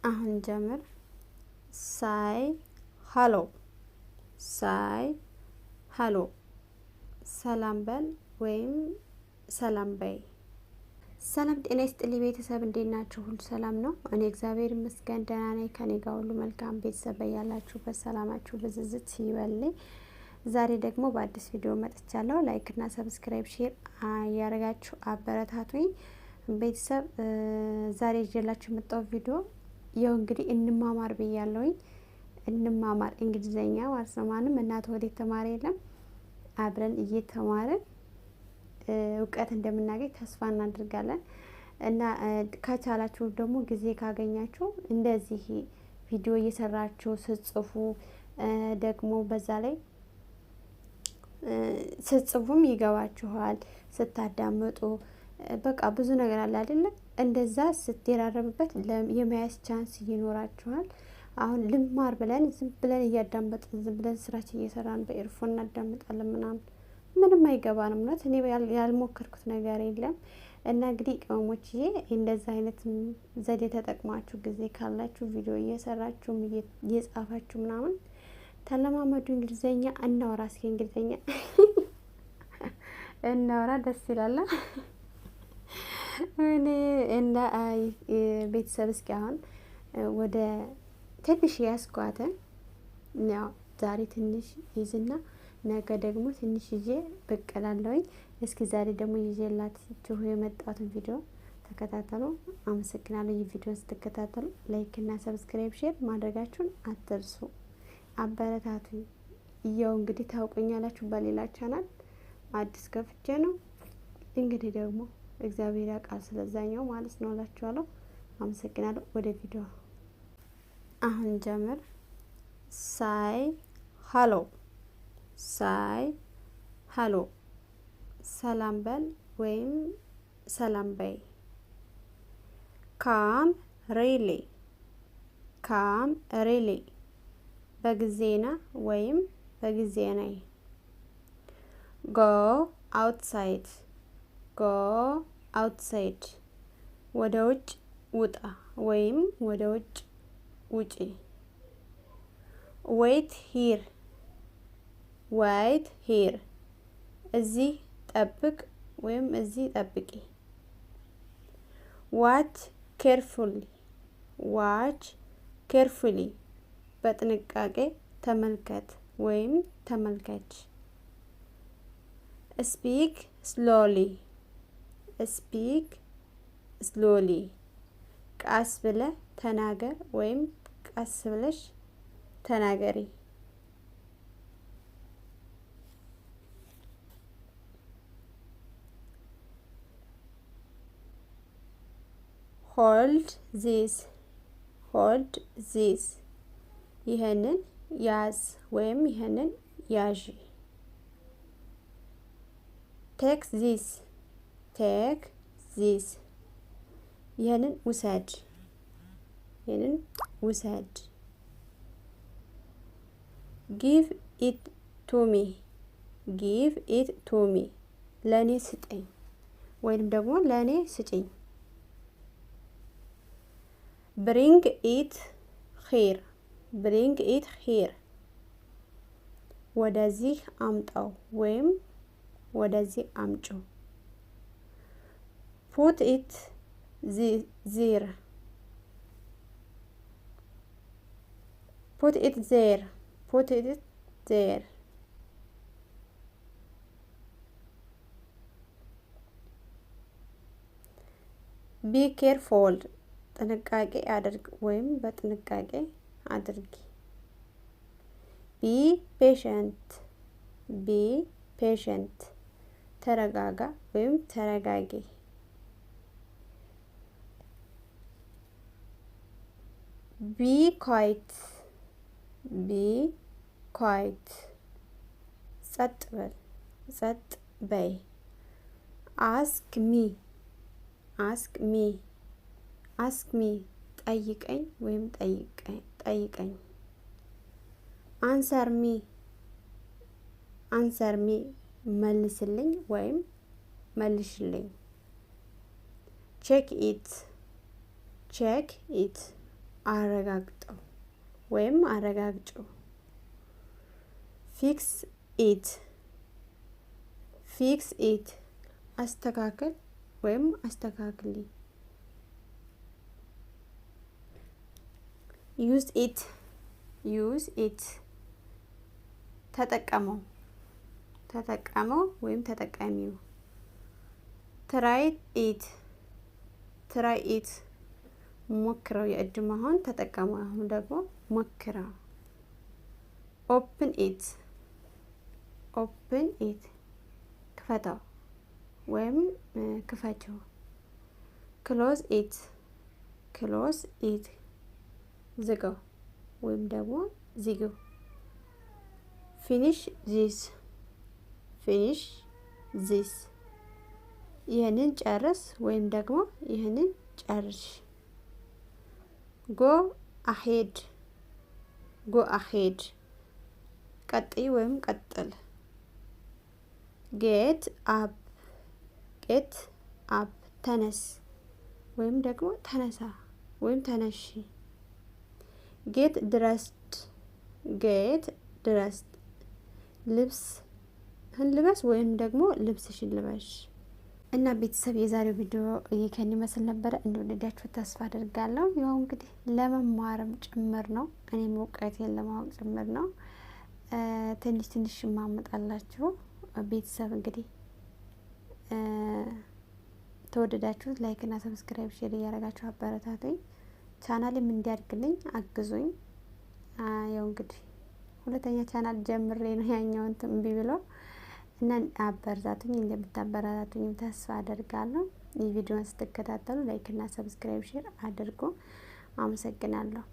አሁን ጀምር። ሳይ ሃሎ፣ ሳይ ሃሎ፣ ሰላም በል ወይም ሰላም በይ። ሰላም ጤና ይስጥልኝ ቤተሰብ፣ እንዴት ናችሁ? ሁሉ ሰላም ነው? እኔ እግዚአብሔር ይመስገን ደህና ነኝ። ከኔ ጋር ሁሉ መልካም። ቤተሰብ ያላችሁበት ሰላማችሁ ብዝዝት ይበልኝ። ዛሬ ደግሞ በአዲስ ቪዲዮ መጥቻለሁ። ላይክ እና ሰብስክራይብ ሼር ያደረጋችሁ አበረታቱኝ ቤተሰብ። ዛሬ ይዤላችሁ የመጣው ቪዲዮ ያው እንግዲህ እንማማር ብያለሁኝ። እንማማር እንግሊዘኛ ማለት ነው። ማንም እናት ወዴት ተማረ የለም። አብረን እየተማርን እውቀት እንደምናገኝ ተስፋ እናደርጋለን። እና ከቻላችሁ ደግሞ ጊዜ ካገኛችሁ እንደዚህ ቪዲዮ እየሰራችሁ ስትጽፉ ደግሞ በዛ ላይ ስትጽፉም ይገባችኋል ስታዳምጡ። በቃ ብዙ ነገር አለ አይደለ? እንደዛ ስትደራረብበት የመያዝ ቻንስ ይኖራችኋል። አሁን ልማር ብለን ዝም ብለን እያዳመጥን ዝም ብለን ስራችን እየሰራን በኤርፎን እናዳምጣለን ምንም አይገባንም። እውነት እኔ ያልሞከርኩት ነገር የለም። እና እንግዲህ ቅመሞችዬ እንደዛ አይነት ዘዴ ተጠቅማችሁ ጊዜ ካላችሁ ቪዲዮ እየሰራችሁ እየጻፋችሁ ምናምን ተለማመዱ። እንግሊዘኛ እናወራ። እስኪ እንግሊዘኛ እናወራ። ደስ ይላል። እኔ እና ቤተሰብ እስኪ አሁን ወደ ትንሽ ያስኳትን ያው ዛሬ ትንሽ ይዝና ነገ ደግሞ ትንሽ ይዤ ብቅ እላለሁኝ። እስኪ ዛሬ ደግሞ ይዤላችሁ የመጣሁትን ቪዲዮ ተከታተሉ። አመሰግናለሁ። ይህ ቪዲዮ ስትከታተሉ ላይክ እና ሰብስክራይብ ሼር ማድረጋችሁን አትርሱ። አበረታቱኝ። ያው እንግዲህ ታውቁኛላችሁ በሌላ ቻናል አዲስ ከፍቼ ነው። እንግዲህ ደግሞ እግዚአብሔር ያውቃል ስለዛኛው ማለት ነው እላችኋለሁ። አመሰግናለሁ። ወደ ቪዲዮ አሁን ጀምር። ሳይ ሃሎ፣ ሳይ ሃሎ፣ ሰላም በል ወይም ሰላም በይ። ካም ሪሊ፣ ካም ሪሊ፣ በጊዜና ወይም በጊዜ ነይ። ጎ አውትሳይድ፣ ጎ አውትሳይድ፣ ወደ ውጭ ውጣ ወይም ወደ ውጭ ውጪ። ዌይት ሂር፣ ዌይት ሂር፣ እዚህ ጠብቅ ወይም እዚህ ጠብቂ። ዋች ኬርፉሊ፣ ዋች ኬርፉሊ፣ በጥንቃቄ ተመልከት ወይም ተመልከች። ስፒክ ስሎሊ፣ ስፒክ ስሎሊ፣ ቀስ ብለህ ተናገር ወይም ቀስ ብለሽ ተናገሪ። ሆልድ ዚስ፣ ሆልድ ዚስ፣ ይህንን ያዝ ወይም ይህንን ያዥ። ቴክ ዚስ፣ ቴክ ዚስ፣ ይህንን ውሰድ፣ ይህንን ውሰድ። ጊቭ ኢት ቱ ሚ፣ ጊቭ ኢት ቱ ሚ፣ ለእኔ ስጠኝ ወይም ደግሞ ለእኔ ስጭኝ። ብሪንግ ኢት ሂር፣ ብሪንግ ኢት ሂር፣ ወደዚህ አምጣው ወይም ወደዚህ አምጪው። ፑት ኢት ዚር፣ ፑት ኢት ዜር፣ ፑት ኢት ዜር። ቢ ኬርፎል፣ ጥንቃቄ አድርግ ወይም በጥንቃቄ አድርጊ። ቢ ፔሸንት፣ ቢ ፔሸንት፣ ተረጋጋ ወይም ተረጋጊ። ቢ ኳይት፣ ቢ ኳይት፣ ጸጥ በል ጸጥ በይ። አስክ ሚ፣ አስክ ሚ፣ አስክ ሚ፣ ጠይቀኝ ወይም ጠይቀኝ። አንሰር ሚ፣ አንሰር ሚ፣ መልስልኝ ወይም መልሽልኝ። ቼክ ኢት፣ ቼክ ኢት፣ አረጋግጠው ወይም አረጋግጪው። ፊክስ ኢት ፊክስ ኢት አስተካክል ወይም አስተካክሊ። ዩዝ ኢት ዩዝ ኢት ተጠቀመው ተጠቀመው ወይም ተጠቃሚው። ትራይ ኢት ትራይ ኢት ሞክረው። የእጅ መሆን ተጠቀመው። አሁን ደግሞ ሞክረው። ኦፕን ኢት ኦፕን ኢት ክፈተው ወይም ክፈችው። ክሎዝ ኢት ክሎዝ ኢት ዝጋው ወይም ደግሞ ዝጊው። ፊኒሽ ዚስ ፊኒሽ ዚስ ይህንን ጨርስ ወይም ደግሞ ይህንን ጨርሽ። ጎ አሄድ ጎ አሄድ ቀጥይ ወይም ቀጥል። ጌት አፕ ጌት አፕ ተነስ ወይም ደግሞ ተነሳ ወይም ተነሺ። ጌት ድረስድ ጌት ድረስድ ልብስህን ልበስ ወይም ደግሞ ልብስሽን ልበሽ። እና ቤተሰብ የዛሬው ቪዲዮ ይሄን ይመስል ነበረ። እንደወደዳችሁ ተስፋ አድርጋለሁ። ያው እንግዲህ ለመማርም ጭምር ነው፣ እኔም እውቀቴን ለማወቅ ጭምር ነው። ትንሽ ትንሽ ማመጣላችሁ ቤተሰብ እንግዲህ ተወደዳችሁት ላይክ እና ሰብስክራይብ ሼር እያደረጋችሁ አበረታቱኝ። ቻናሌም እንዲያድግልኝ አግዙኝ። ያው እንግዲህ ሁለተኛ ቻናል ጀምሬ ነው ያኛውን እምቢ ብለው እና አበረታቱኝ። እንደምታበረታቱኝም ተስፋ አደርጋለሁ። ይህ ቪዲዮን ስትከታተሉ ላይክ እና ሰብስክራይብ ሼር አድርጉ። አመሰግናለሁ።